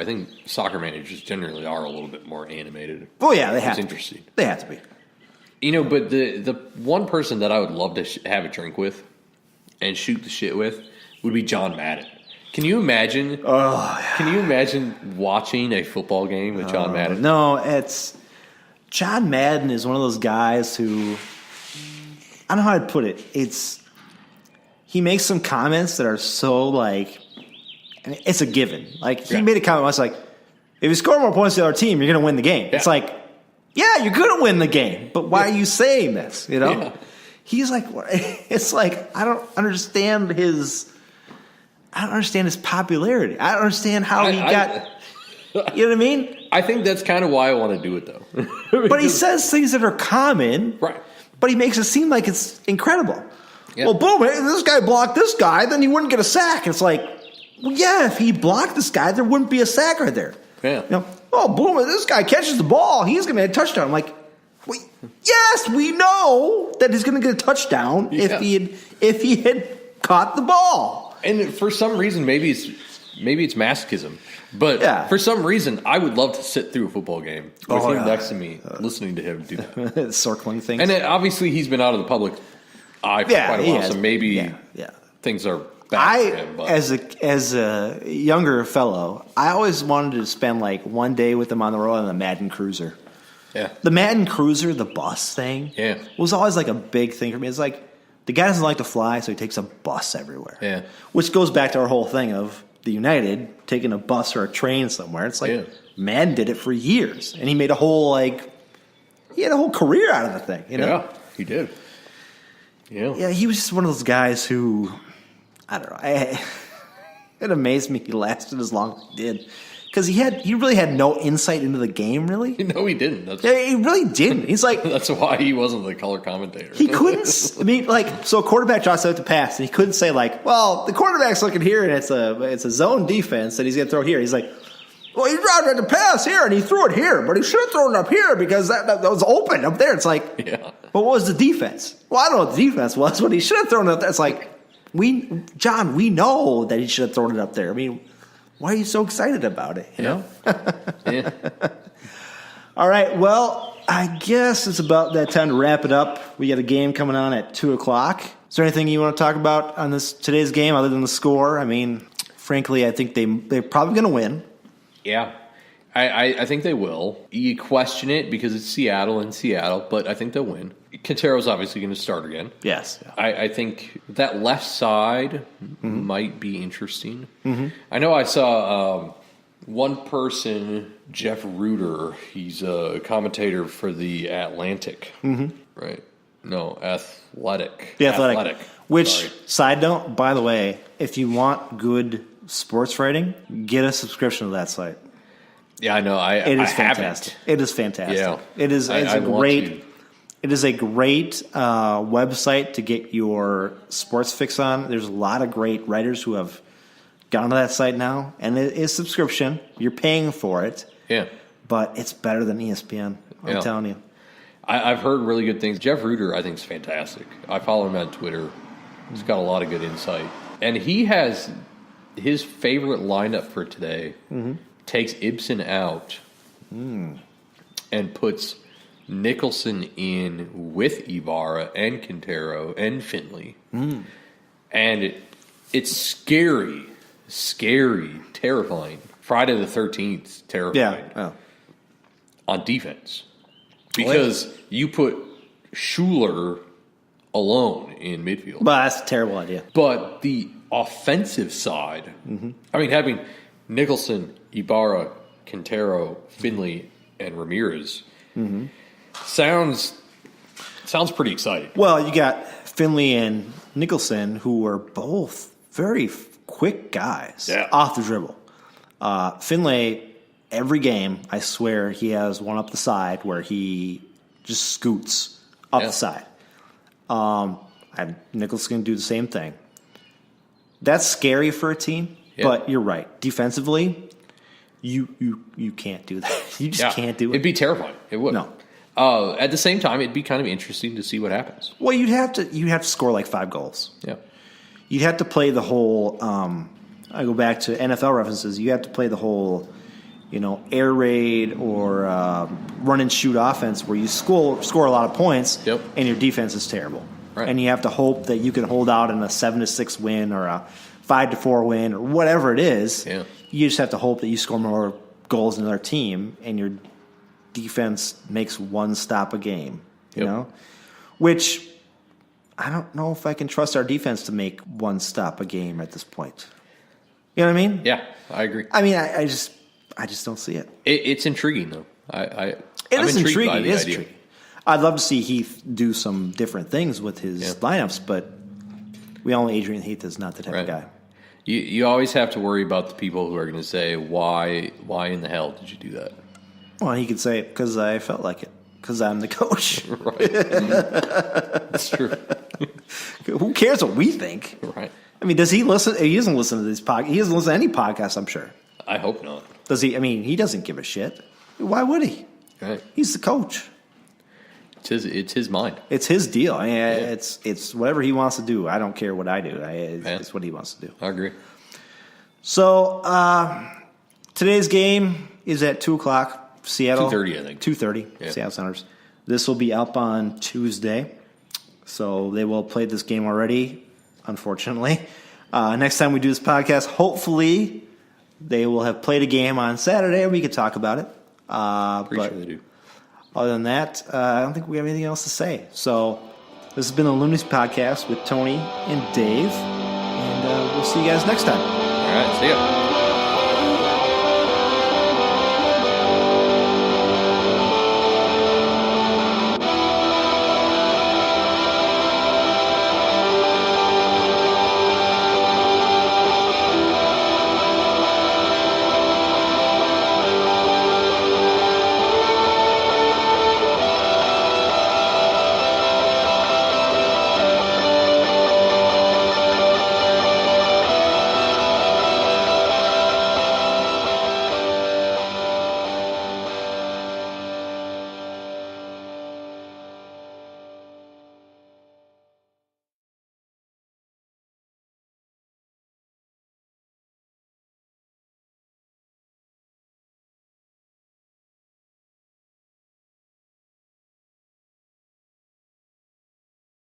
I think soccer managers generally are a little bit more animated. Oh, yeah, they have to be. Interesting. They have to be. But the one person that I would love to have a drink with and shoot the shit with would be John Madden. Can you imagine? Can you imagine watching a football game with John Madden? No, John Madden is one of those guys who, I don't know how to put it. He makes some comments that are so like, it's a given. Like he made a comment once like, if you score more points than the other team, you're going to win the game. Yeah. It's like, yeah, you're going to win the game, but why are you saying this? You know, he's like, it's like I don't understand his popularity. I don't understand how he got. You know what I mean? I think that's kind of why I want to do it, though. But he says things that are common, right? But he makes it seem like it's incredible. Yeah. Well, boom! If this guy blocked this guy, then he wouldn't get a sack. It's like, well, yeah, if he blocked this guy, there wouldn't be a sack right there. Yeah. You know, oh, boom! If this guy catches the ball, he's going to get a touchdown. I'm like, yes, we know that he's going to get a touchdown if he had caught the ball. And for some reason, maybe it's masochism, but for some reason, I would love to sit through a football game with him next to me, listening to him do that. Circling things. And then obviously, he's been out of the public eye for quite a while, so maybe things are bad for him. But. As a younger fellow, I always wanted to spend like one day with him on the road on the Madden Cruiser. Yeah. The Madden Cruiser, the bus thing, was always like a big thing for me. It's like, the guy doesn't like to fly, so he takes a bus everywhere. Yeah. Which goes back to our whole thing of the United taking a bus or a train somewhere. It's like, Madden did it for years. And he made a whole, he had a whole career out of the thing. You know? Yeah, he did. Yeah. Yeah, he was just one of those guys who, I don't know. It amazed me he lasted as long as he did. Because he really had no insight into the game, really. No, he didn't. He really didn't. He's like... That's why he wasn't the color commentator. He couldn't... so a quarterback drops out to pass, and he couldn't say, well, the quarterback's looking here, and it's a zone defense, and he's going to throw it here. He's like, well, he dropped out to pass here, and he threw it here, but he should have thrown it up here because that was open up there. It's like, but what was the defense? Well, I don't know what the defense was, but he should have thrown it up there. It's like, John, we know that he should have thrown it up there. I mean... Why are you so excited about it? You know? Yeah. All right. Well, I guess it's about that time to wrap it up. We got a game coming on at 2:00. Is there anything you want to talk about on today's game other than the score? I mean, frankly, I think they're probably going to win. Yeah. I think they will. You question it because it's Seattle, but I think they'll win. Quintero's obviously going to start again. Yes. I think that left side might be interesting. Mm-hmm. I know I saw one person, Jeff Reuter, he's a commentator for The Atlantic. Mm-hmm. Right? No, Athletic. The Athletic. Which, side note, by the way, if you want good sports writing, get a subscription to that site. Yeah, I know. It is fantastic. It is fantastic. Yeah. It's a great website to get your sports fix on. There's a lot of great writers who have gone to that site now, and it is subscription. You're paying for it. Yeah. But it's better than ESPN. I'm telling you. I've heard really good things. Jeff Reuter, I think, is fantastic. I follow him on Twitter. He's got a lot of good insight. And he has his favorite lineup for today. Mm-hmm. Takes Ibsen out and puts Nicholson in with Ibarra and Quintero and Finley. Mm. And it's scary, terrifying. Friday the 13th, terrifying. Yeah. On defense. Because you put Schuler alone in midfield. Well, that's a terrible idea. But the offensive side, I mean, having Nicholson, Ibarra, Quintero, Finley, and Ramirez sounds pretty exciting. Well, you got Finley and Nicholson, who are both very quick guys off the dribble. Finley, every game, I swear, he has one up the side where he just scoots up the side. And Nicholson can do the same thing. That's scary for a team, but you're right. Defensively, you can't do that. You just can't do it. It'd be terrifying. It would. No. At the same time, it'd be kind of interesting to see what happens. Well, you'd have to score like 5 goals. Yeah. You'd have to play the whole. I go back to NFL references. You have to play the whole. air raid or run and shoot offense where you score a lot of points, and your defense is terrible, and you have to hope that you can hold out in a 7-6 win or a 5-4 win or whatever it is. Yeah. You just have to hope that you score more goals than their team, and your defense makes one stop a game. Which I don't know if I can trust our defense to make one stop a game at this point. You know what I mean? Yeah, I agree. I mean, I just don't see it. It's intriguing, though. It is intriguing. It is intriguing. I'd love to see Heath do some different things with his lineups, but we all know Adrian Heath is not the type of guy. You always have to worry about the people who are going to say, why in the hell did you do that? Well, he could say, because I felt like it, because I'm the coach. Right. That's true. Who cares what we think? Right. I mean, does he listen? He doesn't listen to this podcast. He doesn't listen to any podcast, I'm sure. I hope not. Does he? I mean, he doesn't give a shit. Why would he? Right. He's the coach. It's his mind. It's his deal. I mean, it's whatever he wants to do. I don't care what I do. It's what he wants to do. I agree. So today's game is at 2:00. Seattle. 2:30, I think. 2:30. Yeah. Seattle Sounders. This will be up on Tuesday, so they will have played this game already. Unfortunately, next time we do this podcast, hopefully they will have played a game on Saturday, and we could talk about it. Pretty sure they do. Other than that, I don't think we have anything else to say. So this has been the Loonies Podcast with Tony and Dave, and we'll see you guys next time. All right, see ya.